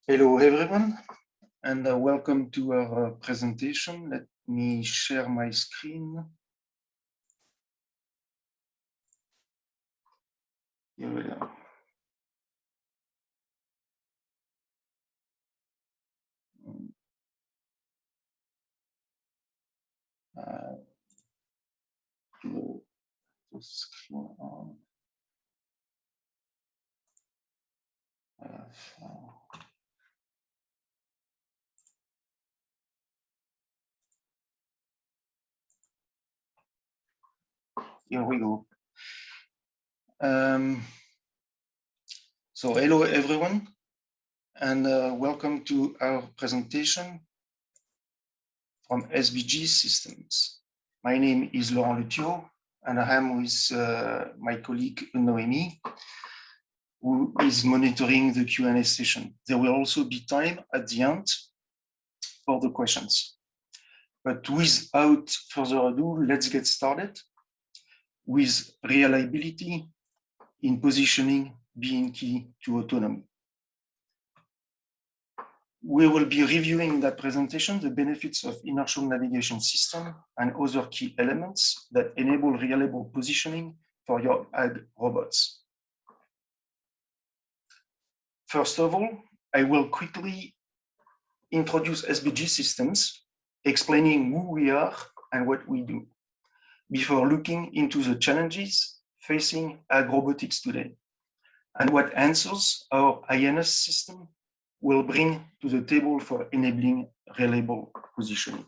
Hello everyone, and welcome to our presentation. Let me share my screen. Here we are. The screen on. Here we go. So hello everyone, and welcome to our presentation from SVG Systems. My name is Laurent, and I am with my colleague Noémie, who is monitoring the Q&A session. There will also be time at the end for the questions. But without further ado, let's get started with reliability in positioning being key to autonomy. We will be reviewing in that presentation the benefits of inertial navigation system and other key elements that enable reliable positioning for your ag robots. First of all, I will quickly introduce SVG Systems, explaining who we are and what we do, before looking into the challenges facing ag robotics today and what answers our INS system will bring to the table for enabling reliable positioning.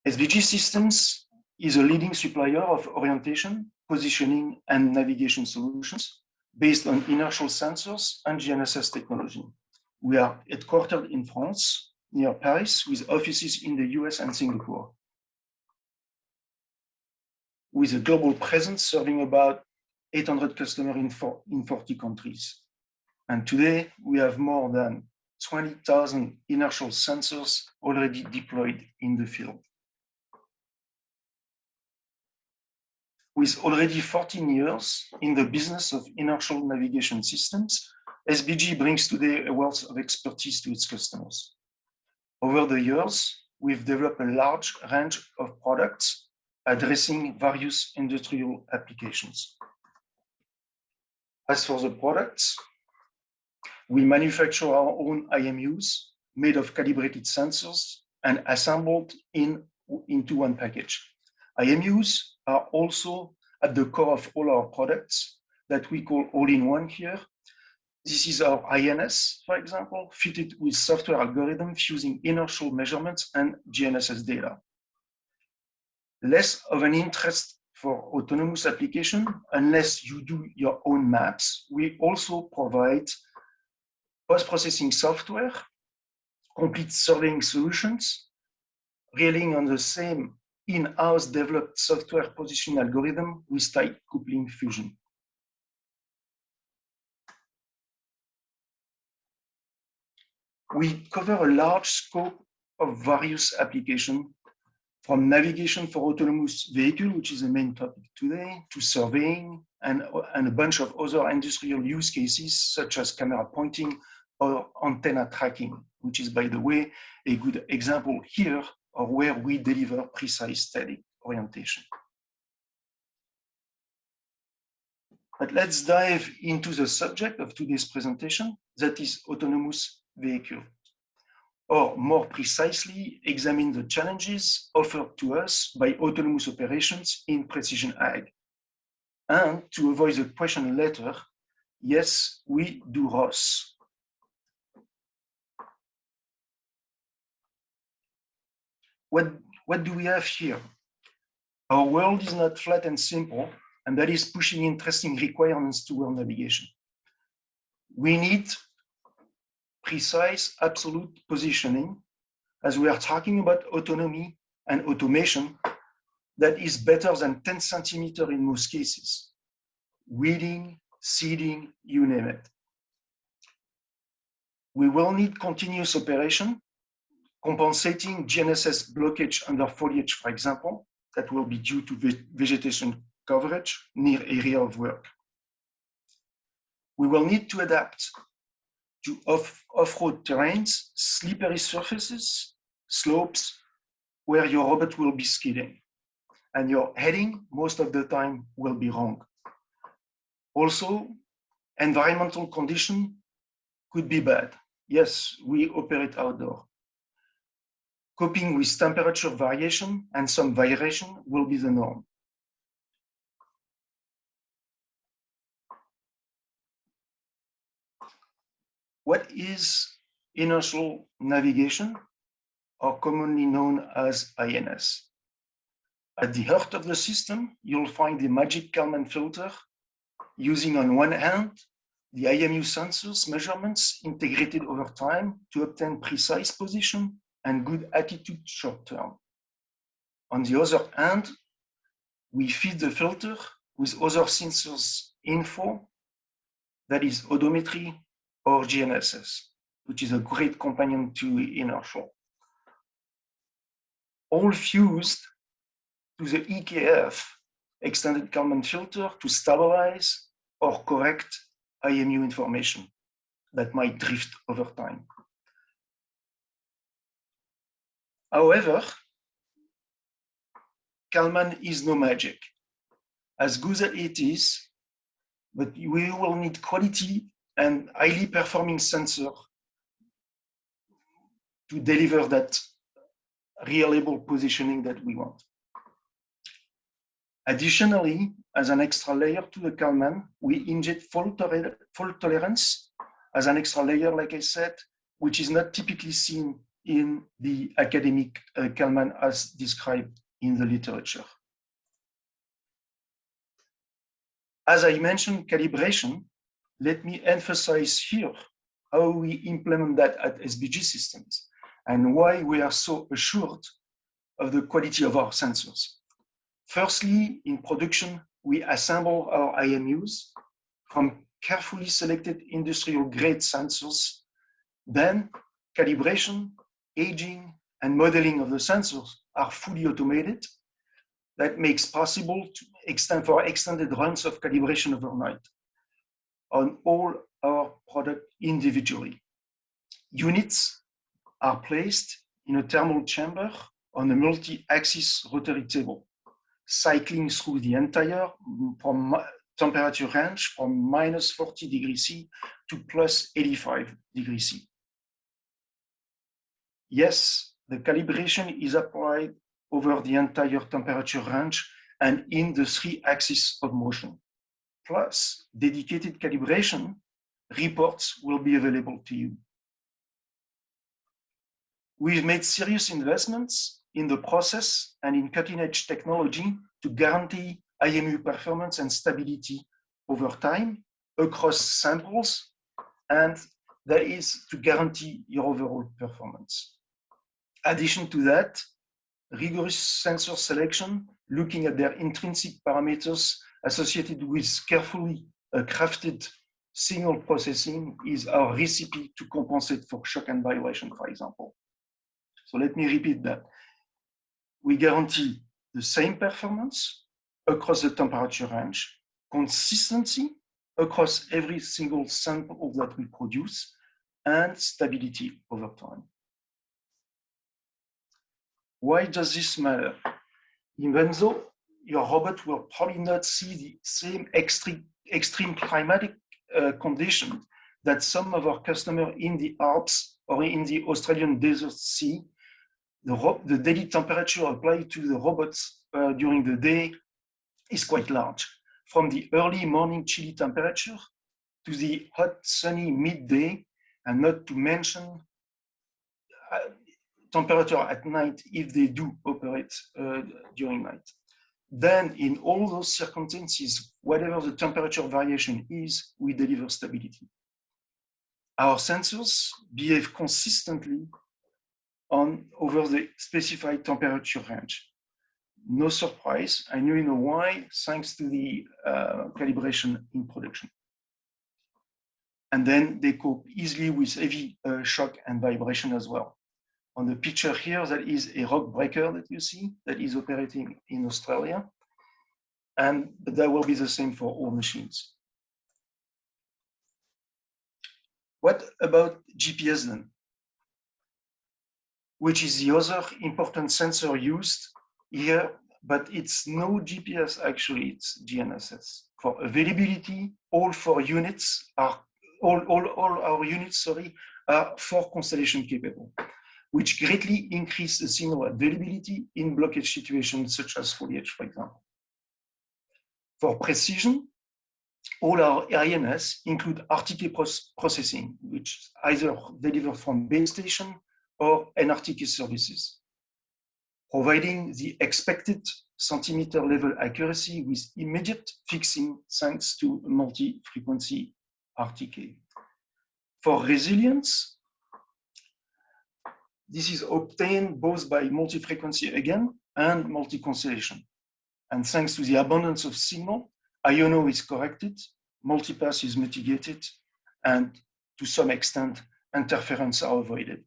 SVG Systems is a leading supplier of orientation, positioning, and navigation solutions based on inertial sensors and GNSS technology. We are headquartered in France, near Paris, with offices in the US and Singapore, with a global presence serving about 800 customers in 40 countries. And today, we have more than 20,000 inertial sensors already deployed in the field. With already 14 years in the business of inertial navigation systems, SVG brings today a wealth of expertise to its customers. Over the years, we've developed a large range of products addressing various industrial applications. As for the products, we manufacture our own IMUs made of calibrated sensors and assembled into one package. IMUs are also at the core of all our products that we call all-in-one here. This is our INS, for example, fitted with software algorithms fusing inertial measurements and GNSS data. Less of an interest for autonomous application, unless you do your own maps. We also provide post-processing software, complete surveying solutions, relying on the same in-house developed software positioning algorithm with tight coupling fusion. We cover a large scope of various applications, from navigation for autonomous vehicle, which is the main topic today, to surveying and a bunch of other industrial use cases, such as camera pointing or antenna tracking, which is, by the way, a good example here of where we deliver precise static orientation. But let's dive into the subject of today's presentation, that is autonomous vehicle, or more precisely, examine the challenges offered to us by autonomous operations in precision ag. And to avoid the question later, yes, we do ROS. What do we have here? Our world is not flat and simple, and that is pushing interesting requirements toward navigation. We need precise, absolute positioning, as we are talking about autonomy and automation that is better than 10 centimeters in most cases. Weeding, seeding, you name it. We will need continuous operation, compensating GNSS blockage under foliage, for example, that will be due to vegetation coverage near area of work. We will need to adapt to off-road terrains, slippery surfaces, slopes, where your robot will be skidding. And your heading, most of the time, will be wrong. Also, environmental condition could be bad. Yes, we operate outdoor. Coping with temperature variation and some vibration will be the norm. What is inertial navigation, or commonly known as INS? At the heart of the system, you'll find the magic Kalman filter using on one hand the IMU sensors measurements integrated over time to obtain precise position and good attitude short term. On the other hand, we feed the filter with other sensors info, that is odometry or GNSS, which is a great companion to inertial. All fused to the EKF, extended Kalman filter, to stabilize or correct IMU information that might drift over time. However, Kalman is no magic. As good as it is, but we will need quality and highly performing sensor to deliver that reliable positioning that we want. Additionally, as an extra layer to the Kalman, we inject fault tolerance as an extra layer, like I said, which is not typically seen in the academic Kalman as described in the literature. As I mentioned calibration, let me emphasize here how we implement that at SVG Systems and why we are so assured of the quality of our sensors. Firstly, in production, we assemble our IMUs from carefully selected industrial grade sensors. Then calibration, aging, and modeling of the sensors are fully automated. That makes possible to for extended runs of calibration overnight on all our product individually. Units are placed in a thermal chamber on a multi-axis rotary table, cycling through the entire temperature range from minus 40 degrees C to plus 85 degrees C. Yes, the calibration is applied over the entire temperature range and in the 3 axes of motion. Plus, dedicated calibration reports will be available to you. We've made serious investments in the process and in cutting-edge technology to guarantee IMU performance and stability over time across samples, and that is to guarantee your overall performance. Addition to that, rigorous sensor selection, looking at their intrinsic parameters associated with carefully crafted signal processing, is our recipe to compensate for shock and vibration, for example. So let me repeat that. We guarantee the same performance across the temperature range, consistency across every single sample that we produce, and stability over time. Why does this matter? Even though your robot will probably not see the same extreme climatic condition that some of our customers in the Alps or in the Australian desert see, the daily temperature applied to the robots during the day is quite large. From the early morning chilly temperature to the hot sunny midday, and not to mention temperature at night if they do operate during night. Then in all those circumstances, whatever the temperature variation is, we deliver stability. Our sensors behave consistently over the specified temperature range. No surprise, and you know why, thanks to the calibration in production. And then they cope easily with heavy shock and vibration as well. On the picture here, that is a rock breaker that you see that is operating in Australia. And that will be the same for all machines. What about GPS then? Which is the other important sensor used here, but it's no GPS actually, it's GNSS. For availability, all our units, are 4 constellation capable, which greatly increase the signal availability in blockage situations such as foliage, for example. For precision, all our INS include RTK processing, which is either delivered from base station or NRTK services, providing the expected centimeter level accuracy with immediate fixing thanks to multi-frequency RTK. For resilience, this is obtained both by multi-frequency again and multi-constellation. And thanks to the abundance of signal, IONO is corrected, multipass is mitigated, and to some extent, interference are avoided.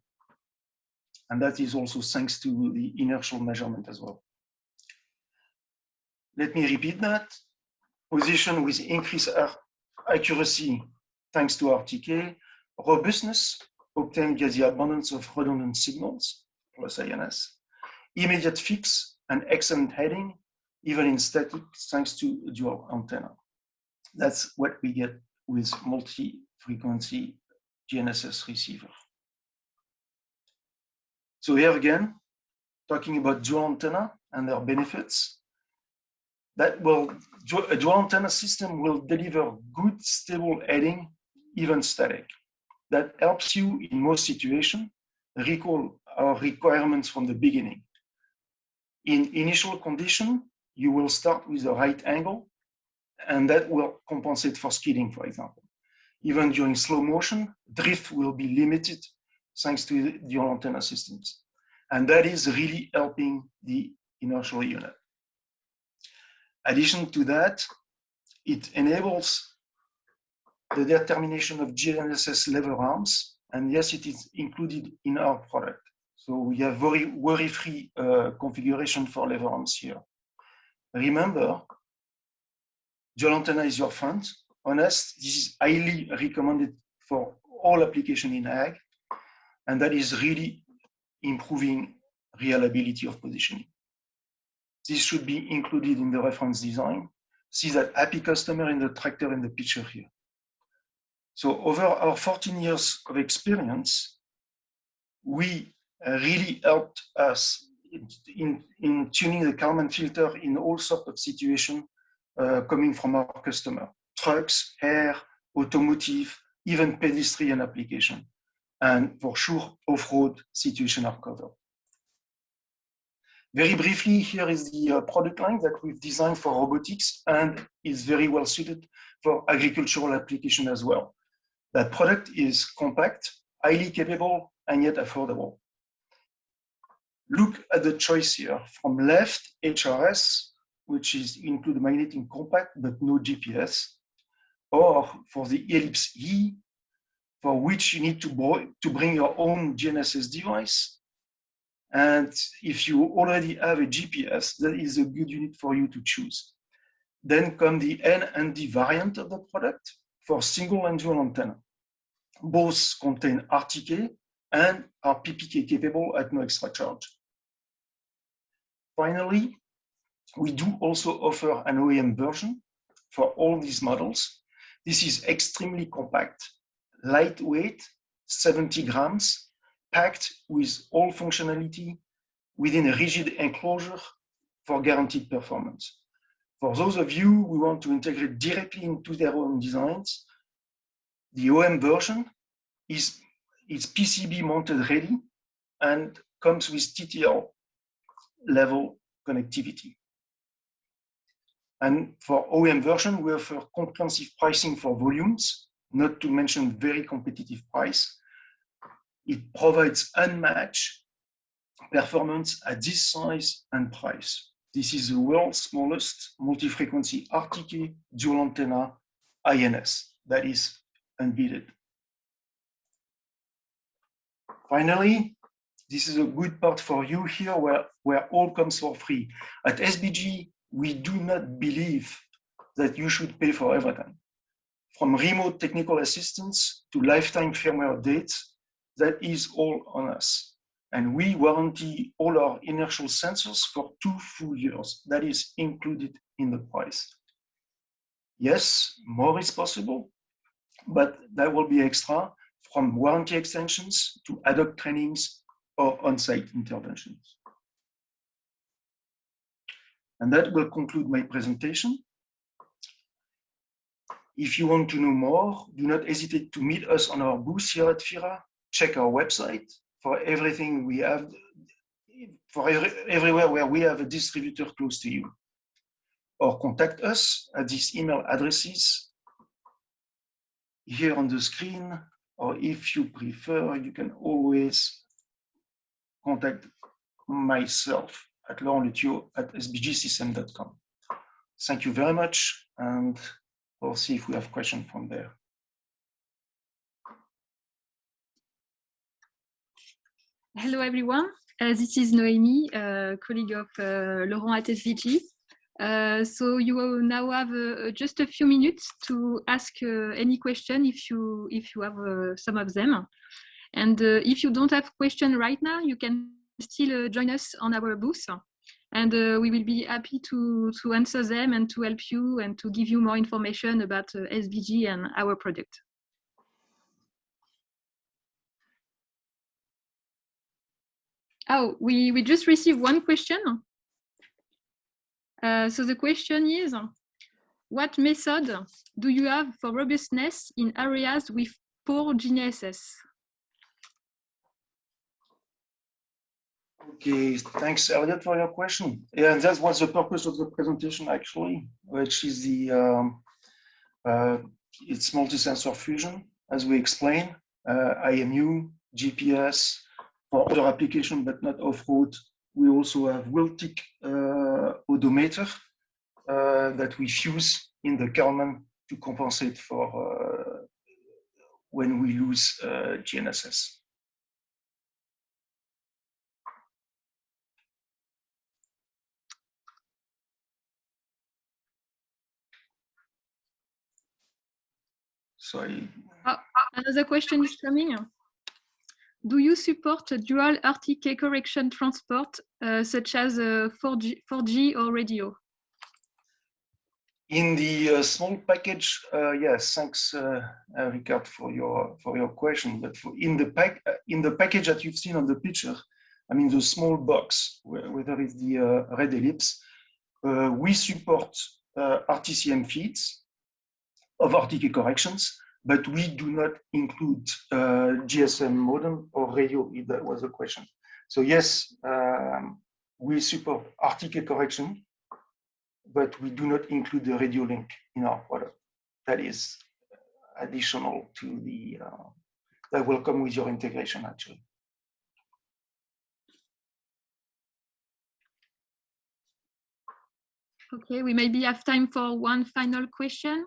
And that is also thanks to the inertial measurement as well. Let me repeat that. Position with increased accuracy thanks to RTK, robustness obtained via the abundance of redundant signals, plus INS, immediate fix and excellent heading, even in static, thanks to a dual antenna. That's what we get with multi-frequency GNSS receiver. So here again, talking about dual antenna and their benefits, a dual antenna system will deliver good, stable heading, even static. That helps you in most situations recall our requirements from the beginning. In initial condition, you will start with the right angle, and that will compensate for skidding, for example. Even during slow motion, drift will be limited thanks to the dual antenna systems. And that is really helping the inertial unit. Addition to that, it enables the determination of GNSS level arms, and yes, it is included in our product. So we have very worry-free configuration for level arms here. Remember, dual antenna is your friend. Honest, this is highly recommended for all applications in ag, and that is really improving reliability of positioning. This should be included in the reference design. See that happy customer in the tractor in the picture here. So over our 14 years of experience, we really helped us in tuning the Kalman filter in all sorts of situations coming from our customer. Trucks, air, automotive, even pedestrian application. And for sure, off-road situation are covered. Very briefly, here is the product line that we've designed for robotics and is very well suited for agricultural application as well. That product is compact, highly capable, and yet affordable. Look at the choice here. From left, HRS, which is include magnetic compact, but no GPS, or for the Ellipse E, for which you need to bring your own GNSS device. And if you already have a GPS, that is a good unit for you to choose. Then come the N and D variant of the product for single and dual antenna. Both contain RTK and are PPK capable at no extra charge. Finally, we do also offer an OEM version for all these models. This is extremely compact, lightweight, 70 grams, packed with all functionality within a rigid enclosure for guaranteed performance. For those of you who want to integrate directly into their own designs, the OEM version is PCB mounted ready and comes with TTL level connectivity. And for OEM version, we offer comprehensive pricing for volumes, not to mention very competitive price. It provides unmatched performance at this size and price. This is the world's smallest multi-frequency RTK dual antenna INS. That is unbeaten. Finally, this is a good part for you here where all comes for free. At SVG, we do not believe that you should pay for everything. from remote technical assistance to lifetime firmware updates, that is all on us. And we warranty all our inertial sensors for 2 full years. That is included in the price. Yes, more is possible, but that will be extra, from warranty extensions to ad hoc trainings or on-site interventions. And that will conclude my presentation. If you want to know more, do not hesitate to meet us on our booth here at FIRA. Check our website for everything we have, everywhere where we have a distributor close to you. Or contact us at these email addresses here on the screen, or if you prefer, you can always contact myself at laurent@svgsystems.com. Thank you very much, and we'll see if we have questions from there. Hello, everyone. This is Noémie, colleague of Laurent at SVG. So you will now have just a few minutes to ask any question if you have some of them. And if you don't have question right now, you can still join us on our booth. And we will be happy to answer them and to help you and to give you more information about SVG and our product. Oh, we just received one question. So the question is, what method do you have for robustness in areas with poor GNSS? Okay, thanks, Elliot, for your question. Yeah, and that was the purpose of the presentation, actually, which is the it's multi-sensor fusion, as we explained, IMU, GPS, for other applications, but not off-road. We also have Wiltic odometer that we fuse in the Kalman to compensate for when we lose GNSS. Sorry. Another question is coming. Do you support dual RTK correction transport, such as 4G or radio? In the small package, yes. Thanks, Ricard, for your question. But in the package that you've seen on the picture, I mean the small box, whether it's the red ellipse, we support RTCM feeds of RTK corrections, but we do not include GSM modem or radio, if that was the question. So yes, we support RTK correction, but we do not include the radio link in our product. That is additional to the, that will come with your integration, actually. Okay, we maybe have time for one final question.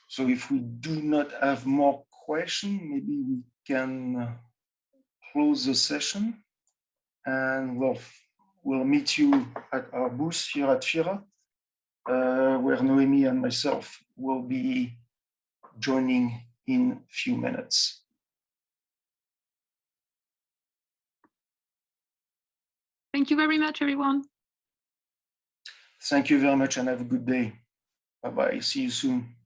So if we do not have more questions, maybe we can close the session, and we'll meet you at our booth here at FIRA, where Noémie and myself will be joining in a few minutes. Thank you very much, everyone. Thank you very much, and have a good day. Bye-bye. See you soon.